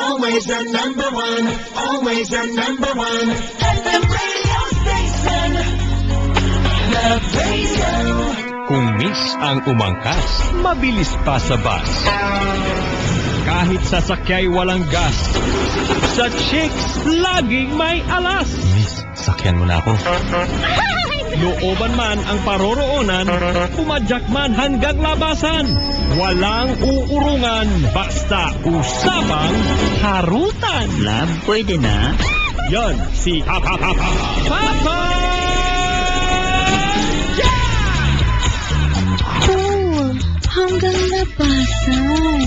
always the number one, always the number one. FM radio station, Love Radio. Kung miss ang umangkas, mabilis pa sa bus. Kahit sasakya'y walang gas, sa chicks laging may alas. Miss, sakyan mo na ako. Looban man ang paroroonan, pumadyak man hanggang labasan. Walang uurungan, basta usapang harutan. Love, pwede na? Yan, si Papa Oh, hanggang labasan.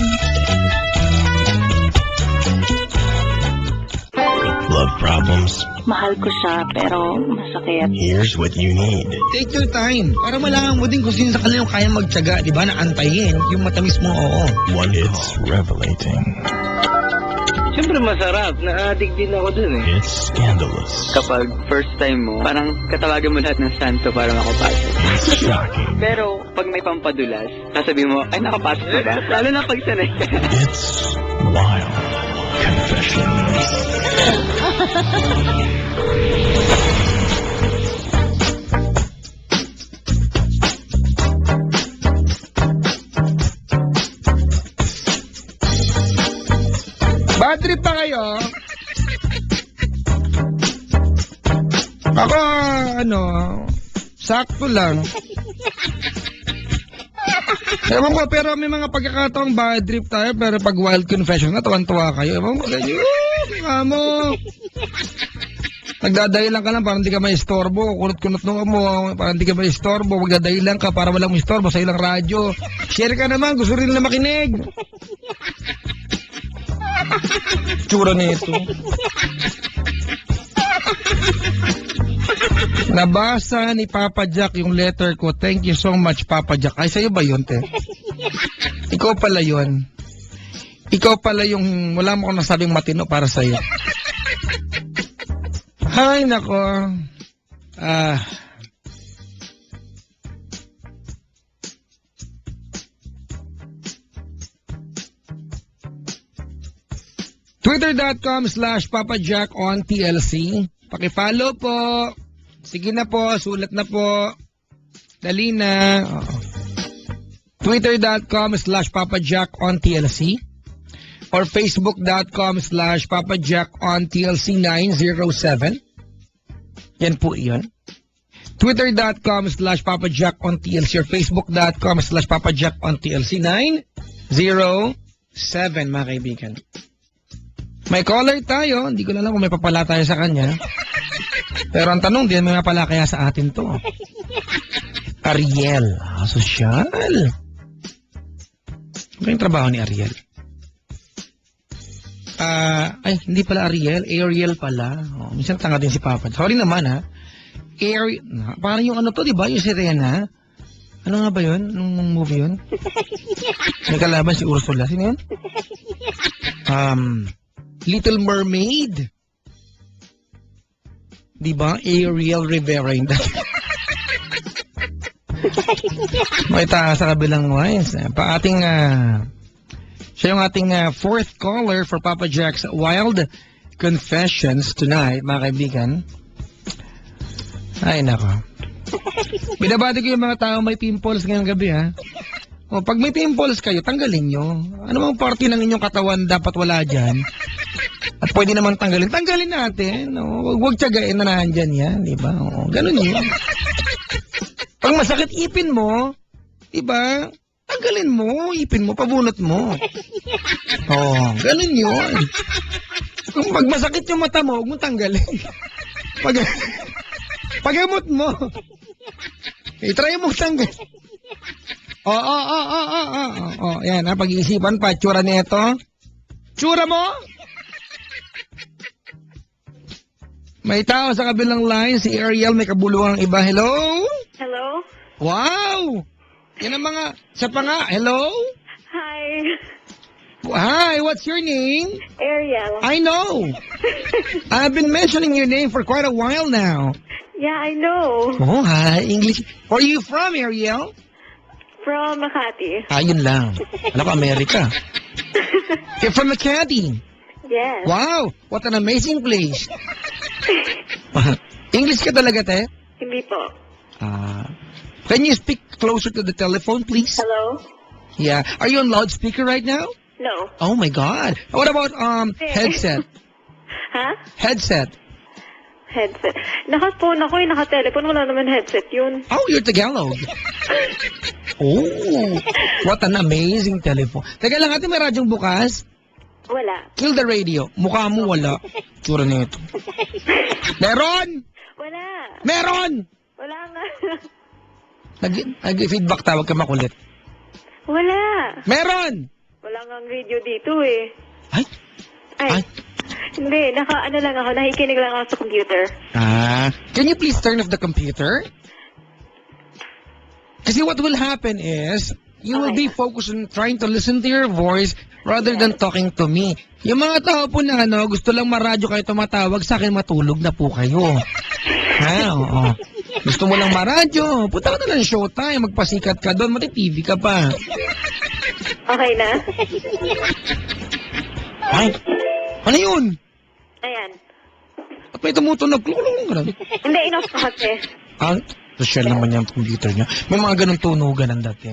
Love problems? Mahal ko siya, pero masakit. Here's what you need. Take your time. Para malaman mo din kung sino sa kanila yung kaya magtyaga, di ba, na antayin yung matamis mo, oo. One It's revelating. Siyempre masarap. Na-addict din ako dun eh. It's scandalous. Kapag first time mo, parang katawagan mo lahat ng santo para makapasok. It's shocking. Pero pag may pampadulas, sasabihin mo, ay nakapasok na ba? Lalo na pag sanay ka. It's wild confessions. Bad trip pa kayo? Ako, sakto lang. Ewan ko, pero may mga pagkakataong bad trip tayo, pero pag wild confession na, tuwan-tuwa kayo. Ewan ko, ganyan, mo. Nagdadahilan ka lang para hindi ka may istorbo. Kunot-kunot nung mo, para hindi ka may istorbo. Magdadahilan ka para walang istorbo sa ilang radyo. Share ka naman, gusto rin na makinig. Tsura nito. Nabasa ni Papa Jack yung letter ko. Thank you so much, Papa Jack. Ay, sa'yo ba yun, te? Ikaw pala yun. Ikaw pala yung wala mo akong nasabing matino para sa'yo. Ay, nako. Twitter.com/PapaJack on TLC. Pakifollow po. Sige na po, sulat na po. Dali na. Twitter.com/PapaJack on TLC. Or Facebook.com/PapaJack on TLC 907. Yan po yun. Twitter.com/PapaJack on TLC or Facebook.com/PapaJack on TLC 907, mga kaibigan. May caller tayo. Hindi ko na alam kung may papala tayo sa kanya. Pero ang tanong din, may mapala kaya sa atin to? Ariel. Sosyal. Ano yung trabaho ni Ariel? Ay, hindi pala Ariel. Ariel pala. Minsan tanga din si Papa. Sorry naman, ha. Ariel. Parang yung ano to, di ba? Yung Sirena. Ano nga ba yun? Anong movie yun? May kalaban si Ursula. Sino yun? Little Mermaid. Diba? Ariel Rivera yun. Makita sa kabilang wines. Siya yung ating fourth caller for Papa Jack's Wild Confessions tonight, mga kaibigan. Ay, nako. Binabati ko yung mga tao may pimples ngayong gabi, ha? O, pag may pimples kayo, tanggalin nyo. Ano mang parte ng inyong katawan dapat wala dyan? At pwede naman tanggalin. Tanggalin natin. O, huwag tiyagain na nandyan yan, di ba? O, ganun yun. Pag masakit ipin mo, di ba? Tanggalin mo, ipin mo, pabunot mo. O, ganun yun. Kung pag masakit yung mata mo, huwag mo tanggalin. Pagamot mo. I-try mo tanggalin. Yan, ha, pag-iisipan pa, tsura nito. Tsura mo? May tao sa kabilang line, si Ariel, may kabuluhang iba. Hello? Hello? Wow! Yan ang mga, sa pa nga, hello? Hi. Hi, what's your name? Ariel. I know. I've been mentioning your name for quite a while now. Yeah, I know. Oh, hi, English. Where are you from, Ariel? From Makati. Yun lang. Alam ko, Amerika. You're from Makati. Yes. Wow, what an amazing place. English ka talaga, te? Hindi po. Can you speak closer to the telephone, please? Hello? Yeah. Are you on loudspeaker right now? No. Oh my God. What about headset? Ha? Headset. Headset. Naka-phone ako eh, naka-telephone. Wala naman headset yun. Oh, you're Tagalog. Oh, what an amazing telephone. Teka lang, ate, may radyong bukas? Wala. Kill the radio. Mukha mo wala. Tsura nito. Meron! Wala. Meron! Wala nga. Nag-feedback tawag ka makulit. Wala. Meron! Wala nga ang radio dito eh. Ay! Ay. Hindi, ano lang ako, nakikinig lang ako sa computer. Can you please turn off the computer? Kasi what will happen is, you will be focused on trying to listen to your voice rather than talking to me. Yung mga tao po na gusto lang maradyo kayo tumatawag, sa akin matulog na po kayo. Oo. Gusto mo lang maradyo, punta ka na lang Showtime, magpasikat ka doon, mati-TV ka pa. Okay na? Ay, ano yun? Ayan. At may tumutunog, kulong ka lang. Hindi, enough ko kasi. Social naman yung computer niya. May mga ganun tunugan ang dati.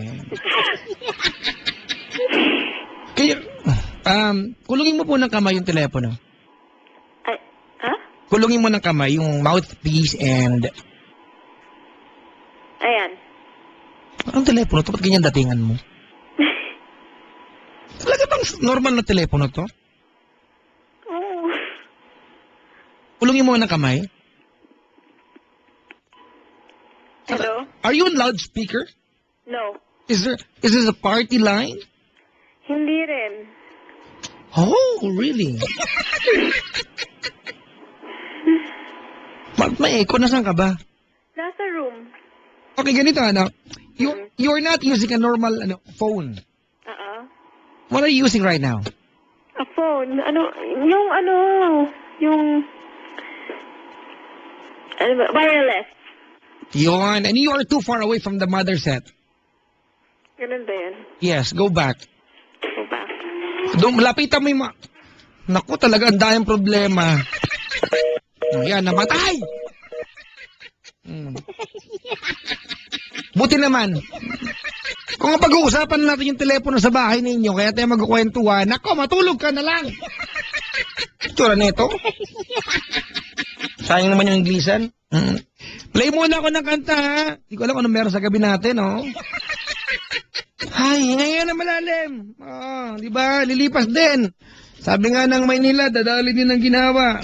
Kaya, kulungin mo po ng kamay yung telepono. Ay, ha? Kulungin mo ng kamay yung mouthpiece and... Ayan. Anong telepono to? Ba't ganyan datingan mo? Talaga bang normal na telepono to? Oh. Kulungin mo ng kamay. Hello? Are you on loudspeaker? No. Is this a party line? Hindi rin. Oh, really? May echo, nasaan ka ba? Nasa room. Okay, ganito You're not using a normal phone. What are you using right now? A phone. Wireless. Yun. And you are too far away from the mother set. Ganun ba yan? Yes, go back. Go back. Doon, lapitan mo yung Naku, talaga ang dayang problema. Yan, namatay! Buti naman. Kung pag-uusapan natin yung telepono sa bahay ninyo, kaya tayo magkukwentuhan, nako, matulog ka na lang. Tura nito. Sayang naman yung Inglisan. Play muna ako ng kanta, ha? Hindi ko alam kung ano meron sa gabi natin, oh. Ay, ngayon na malalim. Di ba? Lilipas din. Sabi nga ng Maynila, dadali din ng ginawa.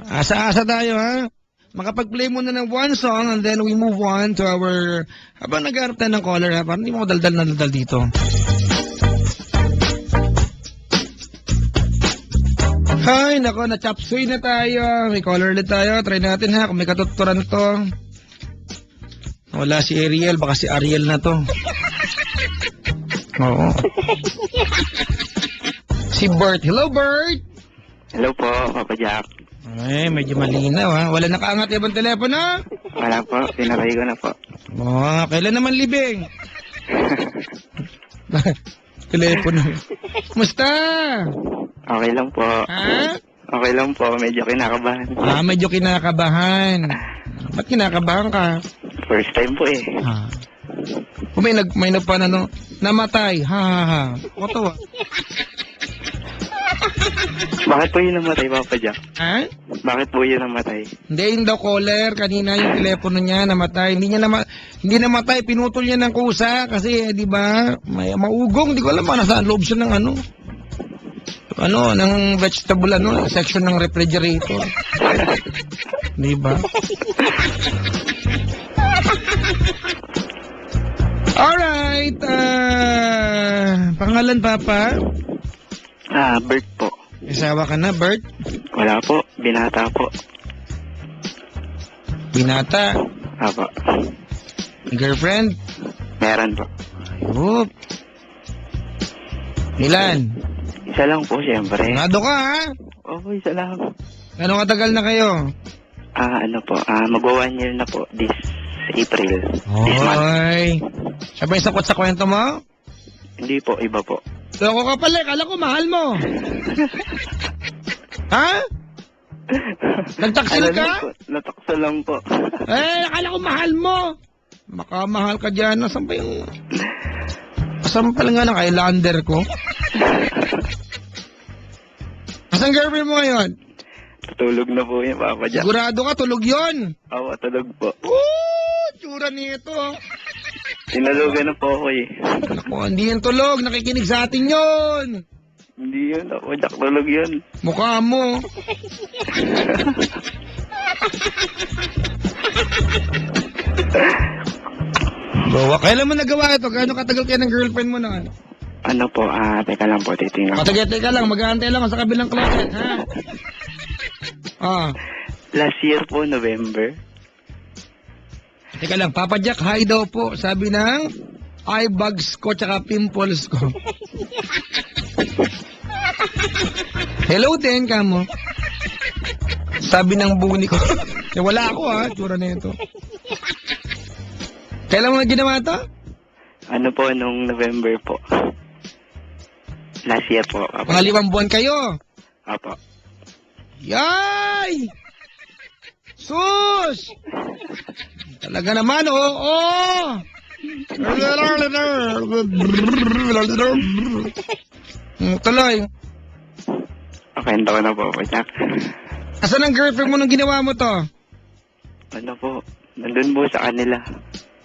Asa-asa tayo, ha? Makapag-play muna ng one song and then we move on to our... Habang nag-aarap tayo ng caller, ha? Parang hindi mo ko daldal na daldal dito. Ay, nako, na-chopsuey na tayo. May caller ulit tayo. Try natin, ha? Kung may katuturan to. Wala si Ariel. Baka si Ariel na to. Oo. Si Bert. Hello, Bert! Hello po, Papa Jack. Ay, medyo malinaw, ha? Wala nakaangat ibang telepono? Wala po, pinatay ko na po. Kailan naman libing? Telepono. Kumusta? Okay lang po. Ha? Okay lang po, medyo kinakabahan. Medyo kinakabahan. Ba't kinakabahan ka? First time po eh. Kung may nagpan namatay. Ha. Koto, Bakit po yun namatay, Papa Jack? Ha? Bakit po yun namatay? Hindi, yung daw caller, kanina yung telepono niya namatay. Hindi namatay, pinutol niya ng kusa kasi, di ba, may maugong, di ko alam, nasaan loob siya ng ng vegetable, section ng refrigerator. Di ba? Alright, pangalan, Papa? Bert po. Isawa ka na, Bert? Wala po, binata po. Binata? Apo. Girlfriend? Meron po. Ayup. Ilan? Isa lang po, siyempre. Nado ka, ha? Opo, isa lang. Gano'ng katagal na kayo? Magwa 1 year na po, this April. This month. Oy. Sabay sakot sa kwento mo? Hindi po, iba po. Loko ka pala, kala ko mahal mo. Ha? Nagtaksil ka? Po, nataksa lang po. Eh, akala ko mahal mo. Makamahal ka dyan. Nasaan pa yung... Sampal nga ng Islander ko. Asan girlfriend mo ngayon? Tutulog na po yung Papa Jack. Sigurado ka, tulog yon. Oo, tulog po. Tsura nito. Tinalugan na po ako eh. Naku, hindi yan tulog. Nakikinig sa atin yon. Hindi yun, Papa Jack, tulog yun. Mukha mo. Bawa, kailan mo nagawa ito? Gaano katagal kayo ng girlfriend mo na? Ano po, teka lang po, titingnan. Teka lang, mag-aantay lang ako sa kabilang closet, ha? Ah, Last year po, November. teka lang, Papa Jack, hi daw po. Sabi ng eye bags ko tsaka pimples ko. Hello din, kamo. Sabi ng buni ko. Eh, wala ako, ha? Tsura na ito. Kailan mo ginawa ito? Ano po, nung November po. Last year po, Papa. Pangalawang buwan kayo. Apo. Yay! Sus! Talaga naman, oo! Tuloy. Kwento ko na po, Papa Jack. Asan ang girlfriend mo nung ginawa mo to? Ano po, nandun po sa kanila.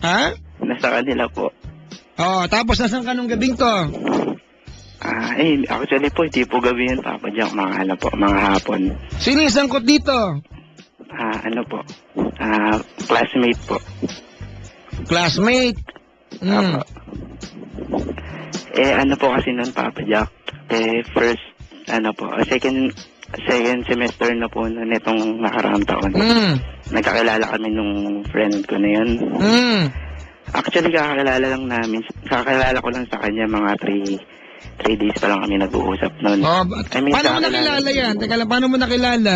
Ha? Nasa kanila po. Oh, tapos nasan ka nung gabing to? Actually po, hindi po gabi yun, Papa Jack. Mga ano po, mga hapon. Sino yung sangkot dito? Ano po, classmate po. Classmate. Apo. Ano po kasi nun, Papa Jack. First, ano po, second semester na po nun itong nakaraang taon. Nagkakilala kami nung friend ko na yun. Actually, kakakilala ko lang sa kanya mga 3 days pa lang kami nag-uusap nun. Oh, I mean, paano mo nakilala yan? Teka lang, paano mo nakilala?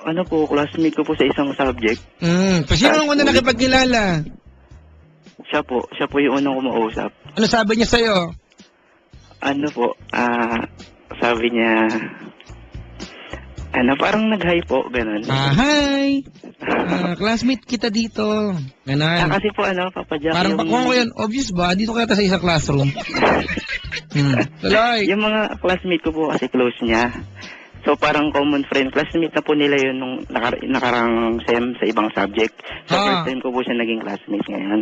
Ano po, classmate ko po sa isang subject. Sino ang una nakipagkilala? Siya po yung unang kumausap. Ano sabi niya sa'yo? Ano po, sabi niya, parang nag-hi po, ganun. Hi! Classmate kita dito. Ganon. Kasi po, Papa Jack, Parang kung ko yan, obvious ba? Dito kaya sa isang classroom. Tuloy. Yung mga classmate ko po kasi close niya. So parang common friend. Classmate na po nila yun nung nakarang sem sa ibang subject. So first time ko po siya naging classmate ngayon.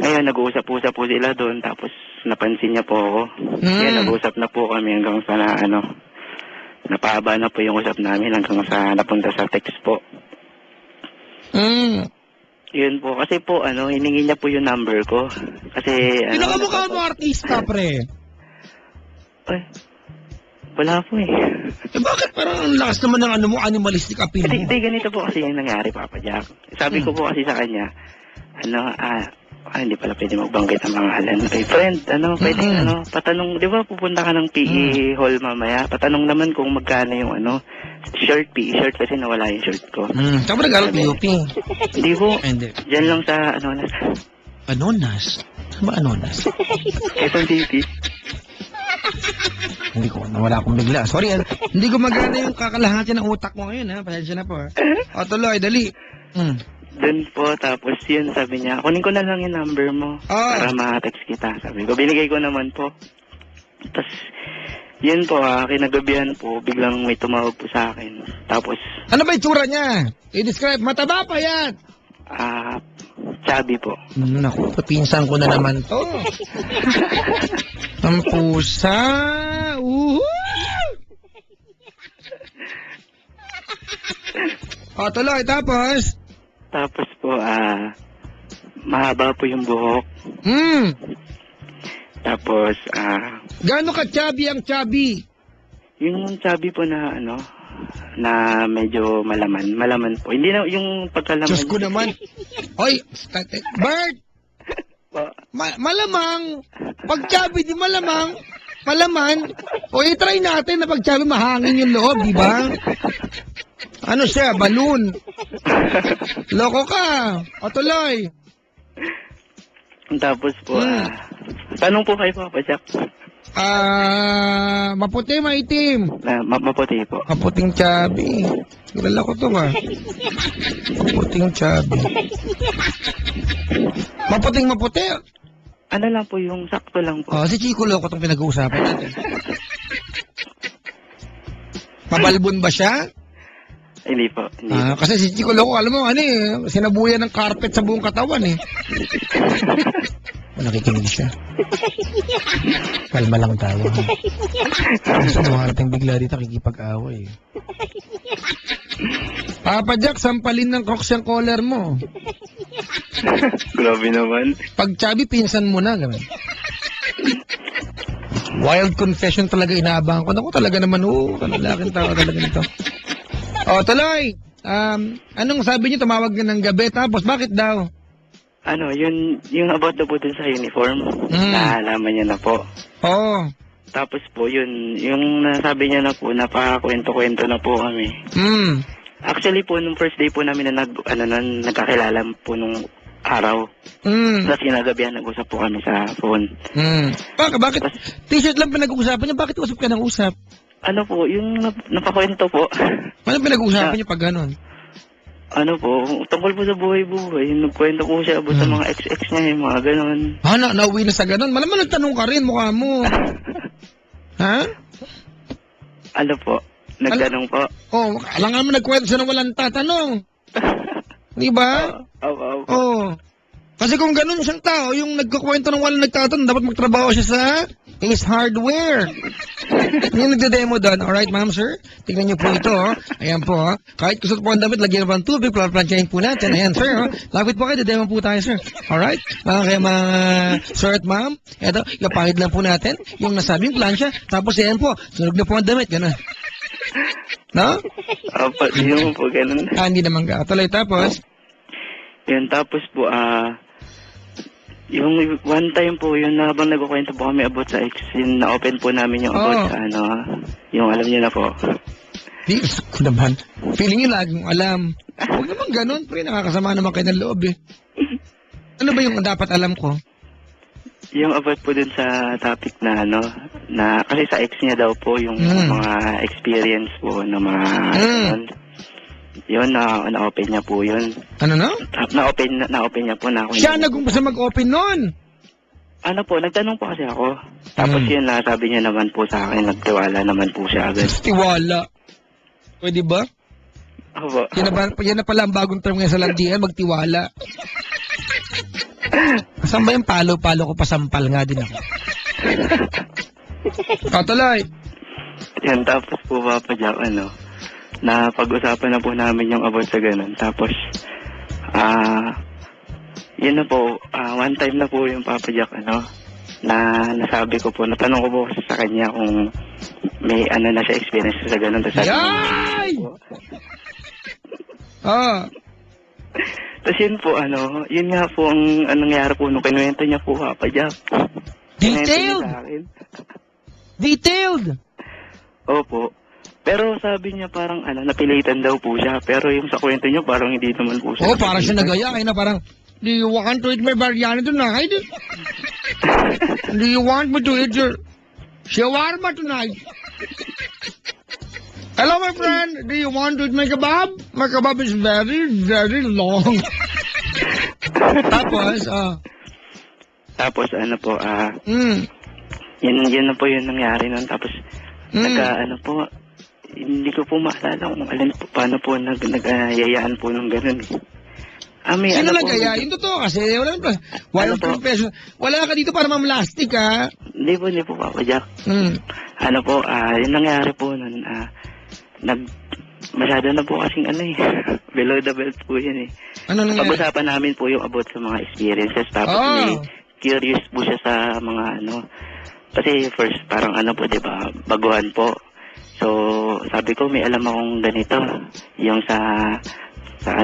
Ngayon, nag-uusap-usap po sila doon. Tapos napansin niya po ako. Kaya nag-uusap na po kami hanggang sa napahaba na po yung usap namin hanggang sa napunta sa text po. Yun po. Kasi po, hiningi niya po yung number ko. Kasi, Pinakamukha mo artista, pre. Ay, wala po eh. Bakit parang ang lakas naman ng mo, animalistic appeal mo? Hindi, ganito po kasi yung nangyari, Papa Jack. Sabi ko po kasi sa kanya, hindi pala pwede magbanggit ang mga halan. Ay, friend, pwede, patanong, di ba pupunta ka ng PE hall mamaya? Patanong naman kung magkano yung, shirt, PE shirt kasi nawala yung shirt ko. Saan mo nag-aral POP? Hindi po. Hindi. Diyan lang sa, Anonas? Saan ba Anonas? Quezon City. Hindi ko, nawala akong bigla. Sorry, hindi ko magana yung kakalahati ng utak mo ngayon, ha? Pasensya na po, ha? O, tuloy, dali. Doon po, tapos yun, sabi niya, kunin ko na lang yung number mo para ma-text kita. Sabi ko, binigay ko naman po. Tapos, yun po, kinagabihan po, biglang may tumawag po sa akin. Tapos, Ano ba itsura niya? I-describe, mataba pa yan! chubby po. Naku, papinsan ko na naman to. Ang pusa. O, tuloy, tapos? Tapos po, mahaba po yung buhok. Tapos, Gaano ka chubby ang chubby? yung chubby po na, na medyo malaman po. Hindi na yung pagkalaman. Diyos ko naman. Oy, Bert! Po. Malamang. Pag chubby, di malamang. Malaman. O, i-try natin na pag chubby, mahangin yung loob, di ba? Ano siya? Balloon. Loko ka. O, tuloy. Tapos po, tanong po kayo, Papa Jack. Maputi, maitim. Maputi po. Maputing chubby. Kilala ko to ba? Maputing chubby. Maputing maputi. Ano lang po, yung sakto lang po. Oh, si Chico Loco itong pinag-uusapan natin. Mabalbon ba siya? Hindi po. Hindi po. Kasi si Chico Loco, alam mo, sinabuyan ng carpet sa buong katawan eh. Nakikinig siya. Kalma lang tayo. Gusto dumarating bigla dito, kikipag-away. Papa Jack, sampalin ng Crocs yung collar mo. Grabe naman. Pag chubby, pinsan mo na. Ganun. Wild confession talaga inaabangan ko. Naku talaga naman, lalaking tao talaga nito. Tuloy. Anong sabi niyo, tumawag ka ng gabi, tapos bakit daw? Yung about na po dun sa uniform, naalaman niya na po. Oo. Tapos po, yung nasabi niya na po, napakakwento-kwento na po kami. Actually po, nung first day po namin na nagkakilala po nung araw. Tapos kinagabihan, nag-usap po kami sa phone. Bakit? T-shirt lang pinag-uusapan niya, bakit usap ka ng usap? Ano po, yung napakwento po. Ano pinag-uusapan niya pag ganon? Ano po, tungkol po sa buhay-buhay. Nagkwento po siya po sa mga ex-ex niya, yung mga ganon. Nauwi na sa ganon? Malaman nagtanong ka rin, mukha mo. Ha? Ano po, nagtanong po. Alam nga naman nagkwento siya na walang tatanong. Di ba? Oo. Kasi kung ganun siyang tao, yung nagkukwento ng walang nagtatanong, dapat magtrabaho siya sa Ace Hardware. Yung nagde-demo doon. Alright, ma'am, sir. Tingnan niyo po ito. Ayan po. Kahit kusot po ang damit, lagyan po ng tubig, planchahin po natin. Ayan, sir. Lapit po kayo, de-demo po tayo, sir. Alright? Mga sir at ma'am, ito, kapahid lang po natin yung nasabing plancha. Tapos ayan po, sunog na po ang damit. Ganun. No? Opo, yung po ganun. Hindi naman ka. Tuloy tapos. Yun, tapos po, yung one time po, yun habang nagkukwento po kami about sa ex, yung na-open po namin yung about sa yung alam niyo na po. Di, ko naman. Feeling niyo lagi mong alam. Huwag naman ganun, pre, nakakasama naman kayo ng loob eh. Ano ba yung dapat alam ko? Yung about po dun sa topic na na kasi sa ex niya daw po yung mga experience po ng mga yun, na-open niya po yun. Ano na? Na-open niya po na ako. Siya nag-umpisa mag-open nun. Ano po, nagtanong po kasi ako. Tapos yun, sabi niya naman po sa akin, nagtiwala naman po siya agad. Tiwala. Pwede ba? Opo. Yan na pala ang bagong term ngayon sa landian, magtiwala. Saan ba yung palo-palo ko, pasampal nga din ako. Tuloy. Yan, tapos po Papa Jack, na pag-usapan na po namin yung about sa ganun. Tapos, yun na po, one time na po yung Papa Jack, na nasabi ko po, natanong ko po sa kanya kung may na siya experience sa ganun. Tapos Yay! Tapos yun po, yun nga po ang nangyari po nung kinuwento niya po, Papa Jack. Detailed! Detailed! Opo. Pero sabi niya parang napilitan daw po siya. Pero yung sa kwento niya parang hindi naman po siya. Parang siya nagaya. Parang, do you want to eat my biryani tonight? Do you want me to eat your shawarma tonight? Hello, my friend. Do you want to eat my kebab? My kebab is very, very long. Tapos, yun na po yung nangyari nun. Tapos, hindi ko po maalala kung paano po nag-ayayaan po ng ganun. Sino nag-aya? Yung totoo kasi, wala pa. Wild confession. Wala ka dito para mamlastik, ha? Hindi po, Papa Jack. Yung nangyari po nun, masyado na po kasing below the belt po yun eh. Ano nangyari? Pag-usapan namin po yung about sa mga experiences. Tapos may curious po siya sa mga kasi first parang po, diba, baguhan po. So, sabi ko, may alam akong ganito. Yung sa sa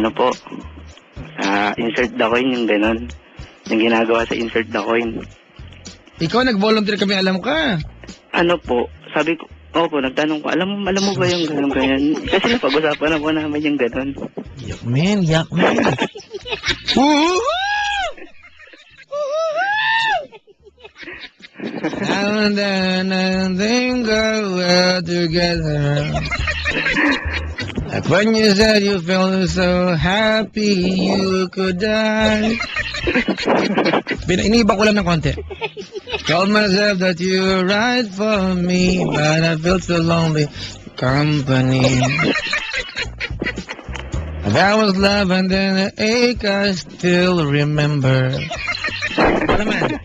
insert the coin, yung ganon. Yung ginagawa sa insert the coin. Ikaw, nag-volunteer kami, alam ka. Sabi ko, nagtanong ko, alam mo ba yung ganon ganyan? Kasi napag-usapan na po namin yung ganon. Yak man. Now and then and things go well together. Like when you said you felt so happy you could die. Iniiba ko lang ng konti. Told myself that you were right for me, but I felt so lonely. Company. That was love and then the ache I still remember. Ano naman?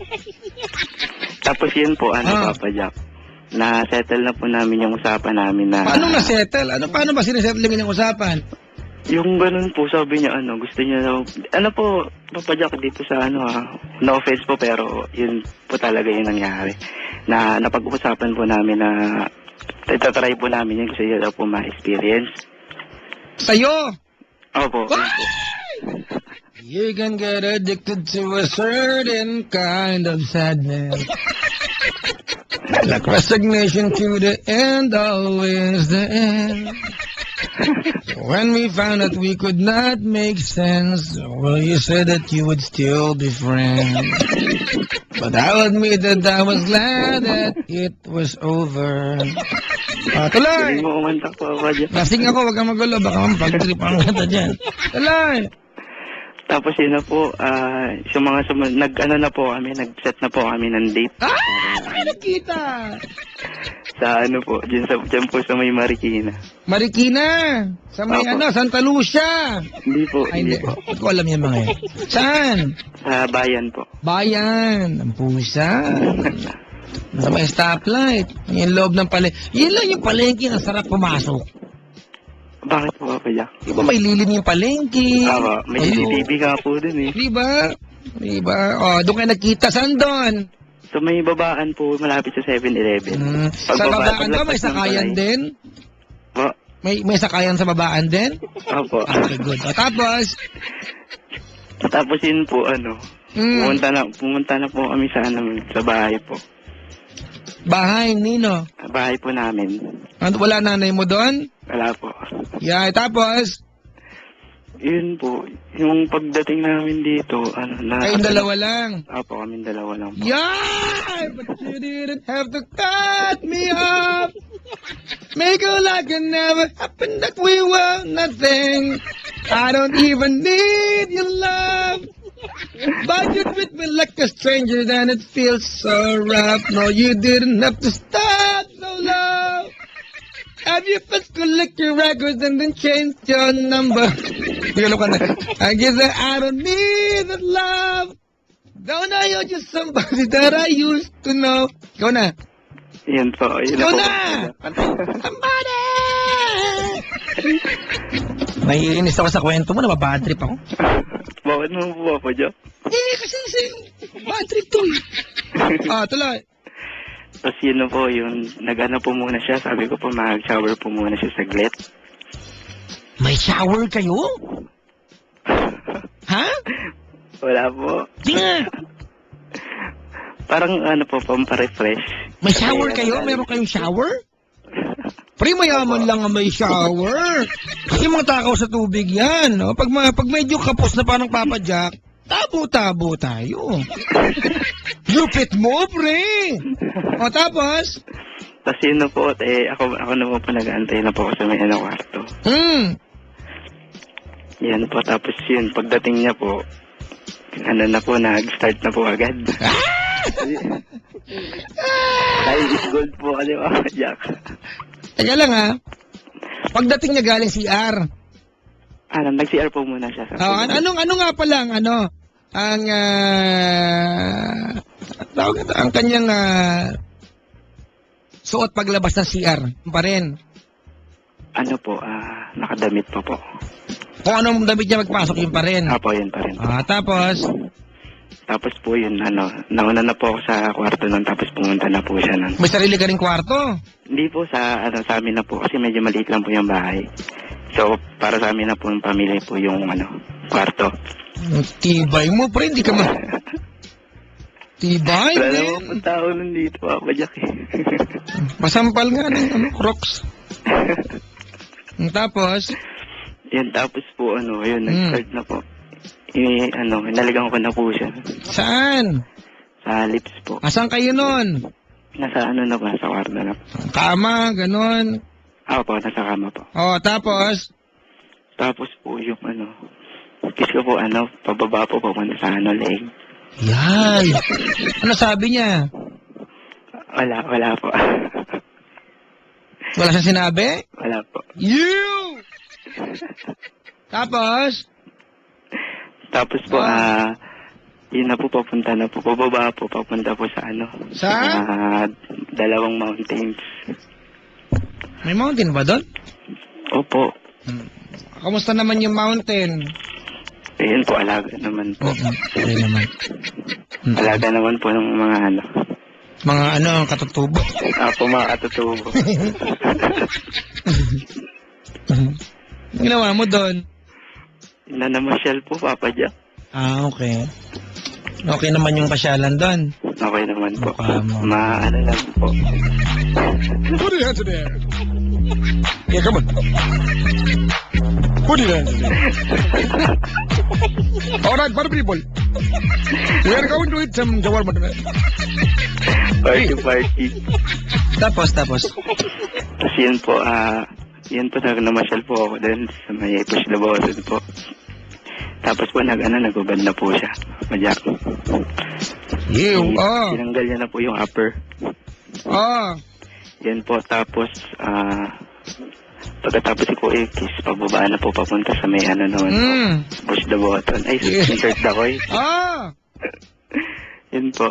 Tapos yun po, Papa Jack, na-settle na po namin yung usapan namin na... Paano na-settle? Paano ba sinasettle yung usapan? Yung ganun po, sabi niya, gusto niya daw... po, Papa Jack, dito sa no offense po, pero yun po talaga yung nangyari. Na napag-uusapan po namin na itatry po namin yun, gusto niya daw po ma-experience. Sa'yo? Opo. You can get addicted to a certain kind of sadness. Like resignation to the end, always the end. When we found that we could not make sense, well, you said that you would still be friends. But I'll admit that I was glad that it was over. Tuloy! Hindi mo umantak po, Papa Jack. Lasing ako, wag kang magulo, baka mapag-tripan ka dyan. Tuloy! Tapos yun na po, yung mga nag-set na po kami ng date. Ay, nakita! Sa dyan po sa may Marikina. Marikina! Sa may Opo. Santa Lucia! Hindi po, Ay, hindi hindi. po. Hindi ko alam yan mga yan. Saan? Sa bayan po. Bayan. Ang pusa. Sa may stoplight. Yung loob ng palengke. Yun lang yung palengke na sarap pumasok. Bakit po, Papa Jack? Di ba may lilim yung palengke? May CCTV nga po dun eh. Di ba? Di ba? O, doon kayo nagkita. Saan doon? So may babaan po malapit sa 7-Eleven. Sa babaan ba may sakayan din? Po. May sakayan sa babaan din? Opo. Okay, good. O, tapos? Tapos yun po, pumunta na po kami sa bahay po. Bahay, Nino. Bahay po namin. Wala nanay mo doon? Wala po. Yeah, tapos? Yun po, yung pagdating namin dito, Kayong dalawa lang. Opo, kami dalawa lang po. Yeah! But you didn't have to cut me off. Make it like it never happened, that we were nothing. I don't even need your love. But you treat me like a stranger, then it feels so rough. No, you didn't have to start so low. Have you first collect your records and then change your number? I guess that I don't need that love. Don't know you're just somebody that I used to know. Ikaw na. Yun po. Ikaw na! Somebody! Naiinis ako sa kwento mo, nababad trip ako. Bakit naman po, Papa Jack? Kasi bad trip to eh. Tuloy. Tapos yun na po, nag-ano po muna siya. Sabi ko po, mag-shower po muna siya saglit. May shower kayo? Ha? Wala po. Di nga. Parang po, pampa-refresh. May shower kayo? Meron kayong shower? Pre, mayaman lang ang may shower. Kasi mga takaw sa tubig yan. No? Pag medyo kapos na parang Papa Jack, tabo-tabo tayo. Lupit mo, pre. O, tapos? Tapos yun na po, ako na po nag-aantay na po ako sa may kwarto. Yan po, tapos yun, pagdating niya po, na po, nag-start na po agad. Dahil is gold po kasi, Papa Jack. Teka lang ha. Pagdating niya galing CR. Nag-CR po muna siya. Ano nga pa lang, ang kanyang suot paglabas ng CR pa rin. Nakadamit pa po. Kung anong damit niya magpasok, yun pa rin. Apo, yun pa rin. Tapos? Tapos po yun, nauna na po ako sa kwarto nun, tapos pumunta na po siya nun. May sarili ka rin kwarto? Hindi po sa amin na po, kasi medyo maliit lang po yung bahay. So, para sa amin na po yung pamilya po yung, kwarto. Tibay mo, pre, hindi ka Tibay, wala man. naman po tao nun dito, Papa Jack eh. Masampal nga ng Crocs. Tapos? Yan, tapos po, nag-start na po. Naligang ko na po siya. Saan? Sa lips po. Asan kayo nun? Nasa ano na po, nasa kwarto na po. Kama, ganon. Ako po, nasa kama po. Oh, tapos? Tapos po yung ano, kiss ko po ano, pababa po papunta sa ano, leeg. Yan. Ano sabi niya? Wala po. Wala siyang sinabi? Wala po. You! Tapos? Tapos po, yun na po, papunta na po, pababa po, papunta po sa ano, Sa? dalawang mountains. May mountain ba doon? Opo. Kamusta naman yung mountain? Ayun po, alaga naman po. Ayun naman. Alaga naman po ng mga ano. Mga ano, ang katutubo. Apo, mga katutubo. Ginawa mo doon? Nanamasyal po, Papa Jack. Ah, okay. Okay naman yung pasyalan doon. Okay naman po. Mukha mo. Ano lang po. Put your hands in the air. Yeah, come on. Put your hands in the air. Alright, for people. We are going to eat some shawarma tonight. Party. Tapos. Tapos yun po, namasyal po ako din sa may push the button po. Tapos po, nagubad na po siya. Papa Jack. Ew, Tinanggal niya na po yung upper. Yan po, tapos, pagkatapos ko kiss, pababa na po papunta sa may ano naman po. Push the button. Ay, insert the coin. Yun po.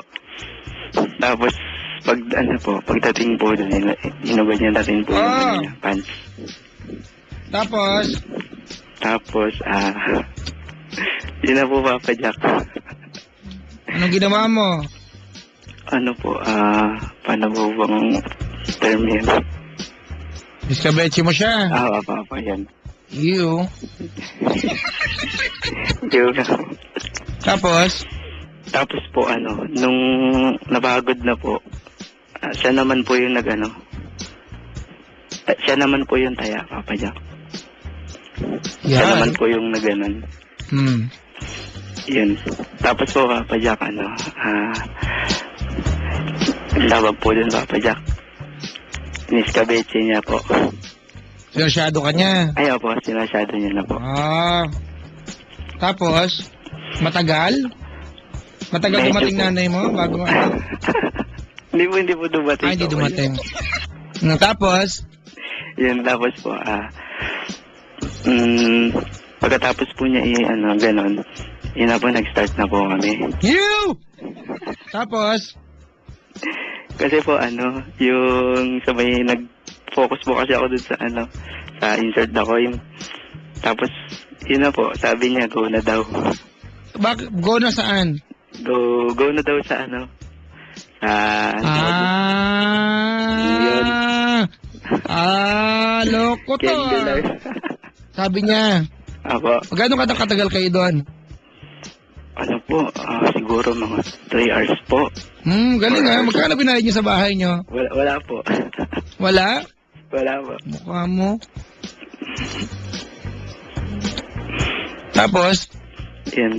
Tapos, pagdating po doon, inubad niya natin po yung ano niya, pants. Tapos, yun na po, Papa Jack. Anong ginawa mo? Ano po, paano po bang term yun? Iskabechi mo siya. Papa, yan. Ew. Yun. Tapos po, nung napagod na po, siya naman po yung siya naman po yung taya, Papa Jack. Siya naman po yung naganon. Yun. Tapos po, Papa Jack, tawag po dun, Papa Jack. Niskabeche niya po. Sinasyado ka niya. Ayaw po, sinasyado niya na po. Tapos, matagal? Matagal Medyo dumating po. nanay mo bago Hindi po dumating. hindi po. dumating. Tapos, Yun, tapos po, pagkatapos po niya ganon, yun na po, nag-start na po kami. you! Tapos, Kasi po, yung sa may nag-focus po kasi ako dun sa sa insert the coin. Tapos, yun na po, sabi niya, go na daw. go na saan? Go na daw sa Loko to. Candler. Sabi niya, Apo, magkano katagal kayo doon? siguro mga 3 hours po. Galing magkano binayad niyo sa bahay niyo? Wala po. Wala? Wala po. Mukha mo. Tapos, Yan.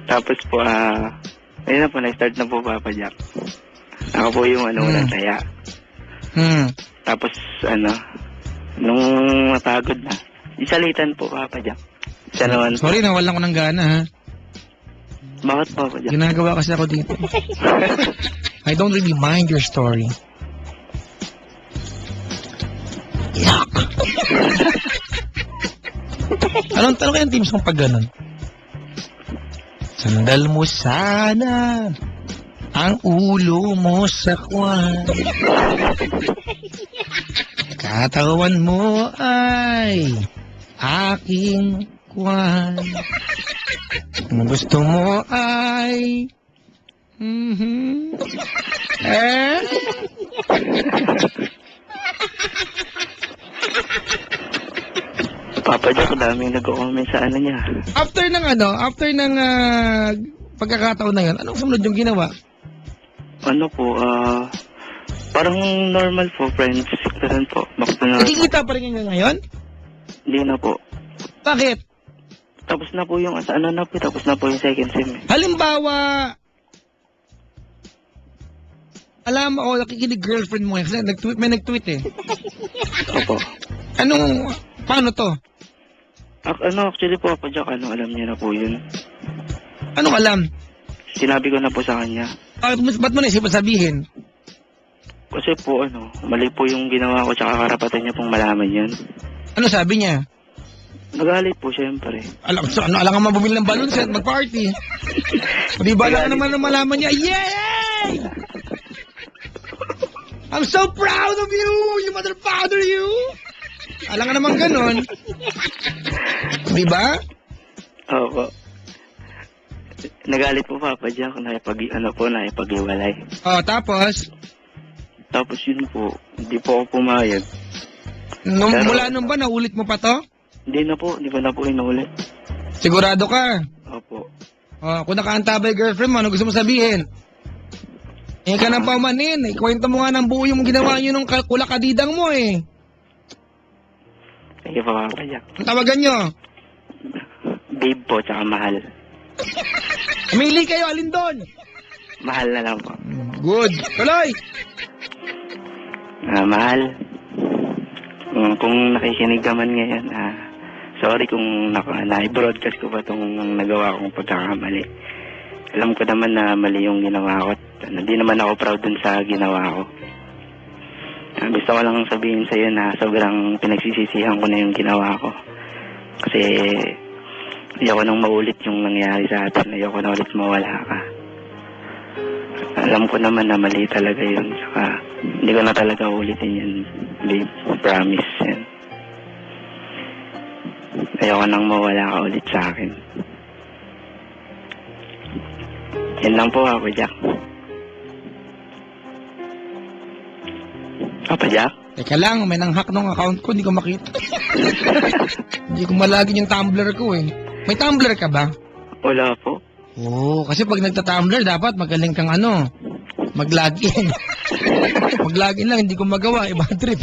Tapos po, ayun na po, na-start na po, Papa Jack. Ako po yung walang taya. Tapos, nung napagod na, isalitan po, Papa Jack. Siya naman. Sorry, nawalan ko ng gana, ha? Bakit, Papa Jack? Ginagawa kasi ako dito. I don't really mind your story. Yuck. Anong kayang teams kung pag ganun? Sandal mo sana ang ulo mo sa kwan. Katawan mo ay aking kwan. Kung gusto mo ay Papa Jack, daming nag-comment sa niya. After ng pagkakataon na yun, anong sumunod yung ginawa? Parang normal po, friends. Ganun po. McDonald's. Nakikita pa rin ngayon ngayon? Hindi na po. Bakit? Tapos na po yung, tapos na po yung second sem. Halimbawa, Alam mo, nakikinig girlfriend mo kasi may nag-tweet eh. Opo. Paano to? Actually po, Papa Jack, alam niya na po yun. Anong alam? Sinabi ko na po sa kanya. Ba't mo naisipan sabihin? Kasi po, mali po yung ginawa ko, tsaka karapatan niya pong malaman yun. Ano sabi niya? Nagalit po, syempre. Alam nga bumili ng balloon set, mag-party. Di ba lang naman na malaman niya, yay! I'm so proud of you! You mother father you! Alam nga naman ganun. Di ba? Opo. Nagalit po, Papa Jack, naipag-iwalay. Tapos? Tapos yun po, hindi po ako pumayag. Mula nung ba, naulit mo pa to? Hindi ko na po inulit. Sigurado ka? Opo. Kung nakaantabay girlfriend mo, ano gusto mo sabihin? Ka nang pamanin. Ikwento mo nga ng buo yung ginawa nyo nung kulakadidang mo eh. Sige po, Papa Jack. Ang tawagan nyo? Babe po, tsaka mahal. Umili kayo, alin doon? Mahal na lang po. Good. Tuloy! Mahal. Kung nakikinig ka man ngayon, sorry kung na-broadcast ko ba itong nagawa kong pagkakamali. Alam ko naman na mali yung ginawa ko. Hindi naman ako proud dun sa ginawa ko. Gusto ko lang sabihin sa'yo na sobrang pinagsisisihan ko na yung ginawa ko. Kasi ayoko nang maulit yung nangyari sa atin. Ayoko na ulit mawala ka. Alam ko naman na mali talaga yun. Saka hindi ko na talaga ulitin yun. Babe, promise yan. Ayoko nang mawala ka ulit sa akin. Yan lang po, Papa Jack. Papa Jack? Teka lang, may nang-hack ng account ko, hindi ko makita. Hindi ko malagin yung Tumblr ko eh. May Tumblr ka ba? Wala po. Kasi pag nagta-Tumblr, dapat magaling kang mag-login. Mag-login lang, hindi ko magawa, iba trip.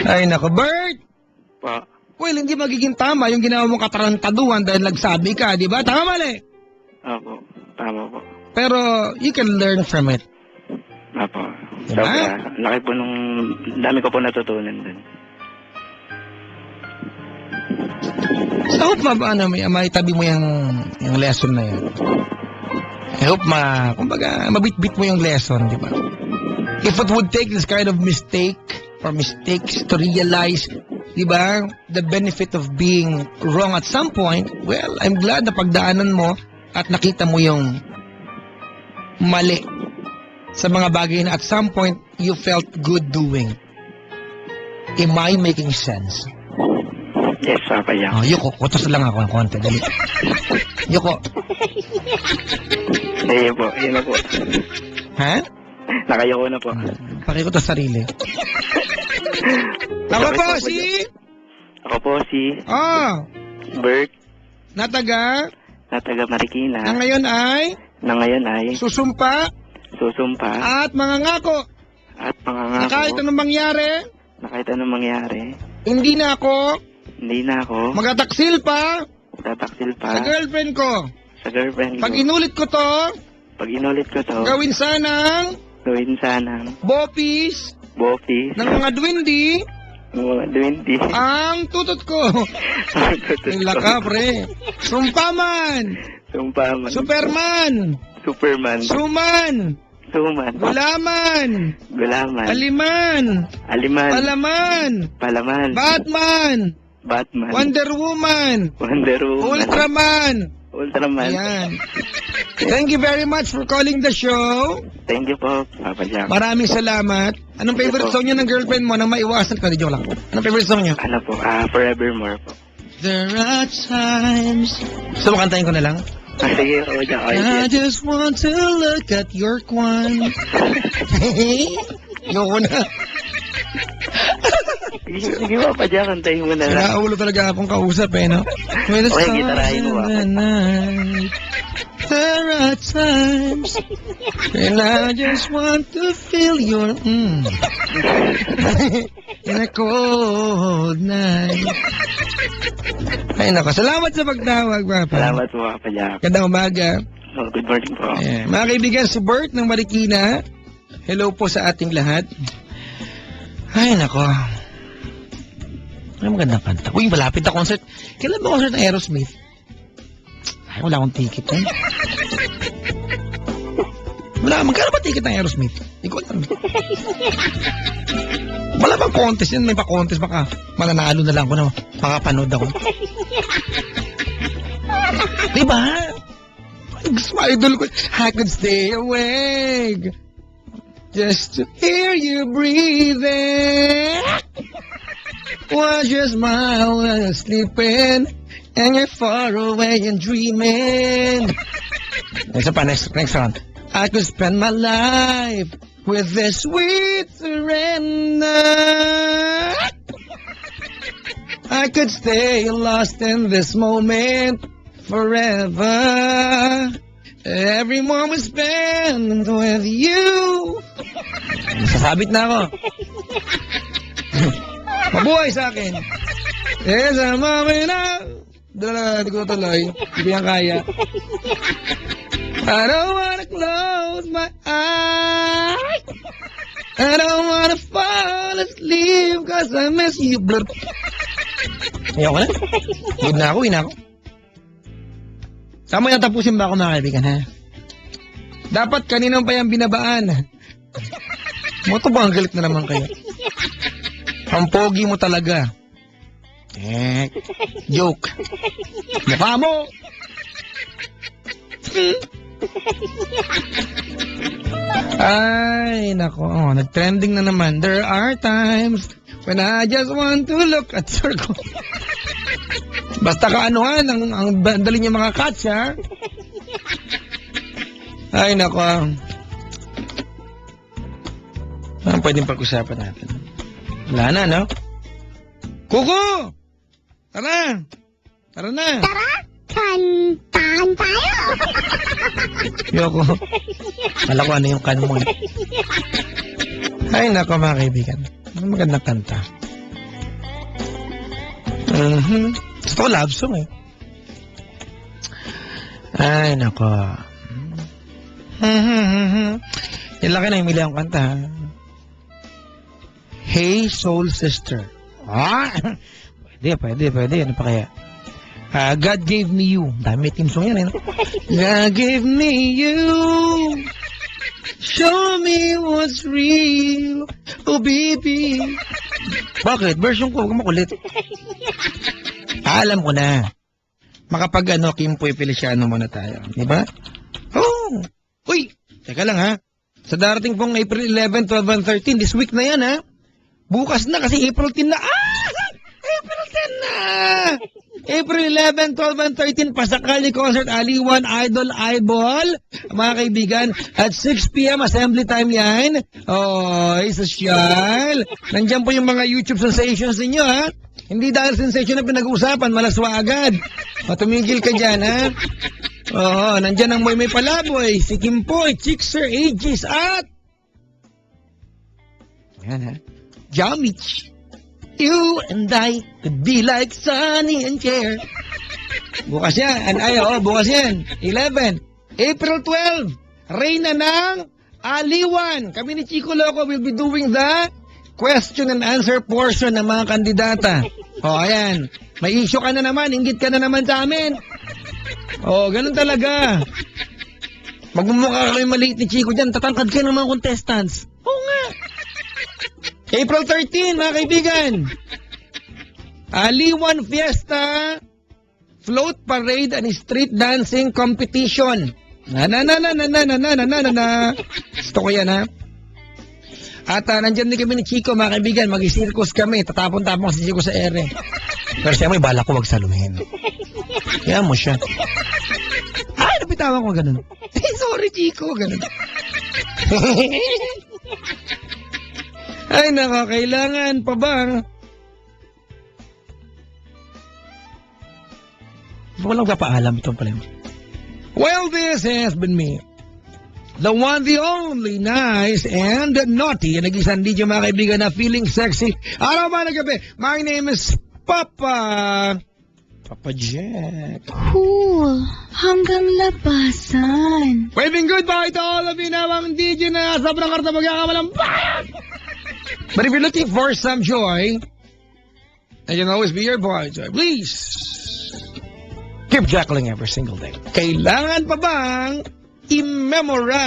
Ay, nako, Bert! Pa. Well, hindi magiging tama yung ginawa mong katarantaduhan dahil nagsabi ka, di ba? Tama mali? Opo, tama po. Pero, you can learn from it. Opo. Diba? Sobra. Laki po dami ko po natutunan dun. So, I hope may tabi mo yung lesson na yun. I hope mabit-bit mo yung lesson, di ba? If it would take this kind of mistake or mistakes to realize, di ba, the benefit of being wrong at some point, well, I'm glad na pagdaanan mo at nakita mo yung mali sa mga bagay na at some point you felt good doing. Am I making sense? Yes, Papa Jack. Yuko, kutos lang ako ng konti. Dali. Yuko. Ayun po, yun na po. Ha? Nakayoko na po. Pakikutos sarili. Ako po si... Ako po si Bert Nataga Marikina. na ngayon ay susumpa at mangangako at na pangangako kahit anong mangyari, hindi na ako magataksil pa tataksil sa pa girlfriend ko. sa girlfriend ko. Pag inulit ko to, gawin sanang bopis ng mga dwindi ang tutot ko. Ang laka, pre. Sumpaman, Superman, Suman, Gulaman, Aliman, Palaman, Batman, Wonder Woman, Ultraman. Ayan. Thank you very much for calling the show. Thank you po, Papa Jack. Maraming salamat. Anong favorite song niyo ng girlfriend mo nang maiwasan ka? Joke lang. Anong favorite song niyo? Ano po, Forevermore po. There are times... Gusto mo kantahin ko na lang? Sige, Papa Jack. I just want to look at your kwan. Yoko na. Sige, Papa Jack, kantahin mo na lang. Nakaulo talaga akong kausap no? When it's Okay, gitarahin mo the night, there are times and I just want to feel your in a cold night. Ay, nako. Salamat sa pagtawag, Papa. Salamat po, Papa Jack. Gandang umaga. Oh, good morning po. Ayan. Mga kaibigan, si Bert ng Marikina. Hello po sa ating lahat. Ay, nako. Ay, magandang kanta. Uy, malapit na concert. Kailan ba concert ng Aerosmith? Ay, wala akong ticket eh. Wala, magkano ba ticket ng Aerosmith? Hindi ko alam. Wala bang contest yan? May pa-contest baka mananalo na lang ako na makapanood ako. Diba? Gusto mo, idol ko. I could stay awake just to hear you breathing. Watch your smile when you're sleeping and you're far away and dreaming. Isa pa, next round. I could spend my life with this sweet surrender. I could stay lost in this moment forever. Every moment spent with you. Sasabit na ako. Mabuhay sa akin. Yes, I'm moment now. Hindi ko tuloy. Hindi ko yan kaya. I don't wanna close my eyes. I don't wanna fall asleep cause I miss you. Blur. Ayaw ko na. Good na ako, ina ako. Saan mo natapusin ba ako, mga kaibigan, ha? Dapat kaninang pa yung binabaan. Mo to ba ang galit na naman kayo? Ang pogi mo talaga. Joke. Mukha mo. Ay, nako. Oh, nag-trending na naman. There are times when I just want to look at circle. Basta kaanuhan, ang dali niya mga cats, ha? Ay, nako. Ano pwedeng pag-usapan natin? Wala na, no? Kuko! Tara! Tara na! Tara! Kantahan tayo! Yoko. Kala ko ano yung kan mo. Ay, nako, mga kaibigan. Magandang kanta. Gusto ko love song eh. Ay, nako. Yan laki na yung mili akong kanta. Hey, Soul Sister. Ah! Pwede. Ano pa kaya? God Gave Me You. Dami team song yan eh. God gave me you. Show me what's real. Oh, baby. Bakit? Version ko, huwag makulit. Alam ko na. Makapag Kim Poy Feliciano muna tayo. Diba? Oh! Uy! Teka lang ha. Sa darating pong April 11, 12, and 13, this week na yan ha. Bukas na kasi April 10 na. April 10 na! April 11, 12, and 13, Pasakali Concert, Aliwan, Idol, Eyeball. Mga kaibigan, at 6 p.m. assembly time yan. Oh, social. Nandiyan po yung mga YouTube sensations ninyo, ha? Hindi dahil sensation na pinag-uusapan, malaswa agad. Tumigil ka dyan, ha? Oo, nandiyan ang Moy Palaboy, si Kimpoy, Chickser, Aegis, at... Yan, ha? Jamich. You and I could be like Sonny and Cher. Bukas yan. Bukas yan. 11. April 12. Reyna ng Aliwan. Kami ni Chico Loco will be doing the question and answer portion ng mga kandidata. Ayan. May issue ka na naman. Inggit ka na naman sa amin. Ganun talaga. Magmumukha kami maliit ni Chico dyan. Tatangkad ka ng mga contestants. Oo nga. April 13, mga kaibigan. Aliwan Fiesta, Float Parade and Street Dancing Competition. Gusto ko yan, ha? At nandyan din kami ni Chico, mga kaibigan. Mag-circus kami. Tatapon-tapon si Chico sa ere. Pero siya may bala ko wag saluhin. Kaya mo siya. Napitawan ko ganun. Sorry, Chico, ganun. Ay, nako, kailangan pa ba? Walang papaalam itong pala. Well, this has been me. The one, the only, nice and naughty. Yan nag-isang DJ mga kaibigan na feeling sexy. Araw ba na gabi? My name is Papa Jack. Cool. Hanggang labasan. Waving goodbye to all of you na mga DJ na sobrang karta magkakamalang bayan. But if you're looking for some joy, and you can always be your boy, joy, please keep jackling every single day. Kailangan pa bang i-memorize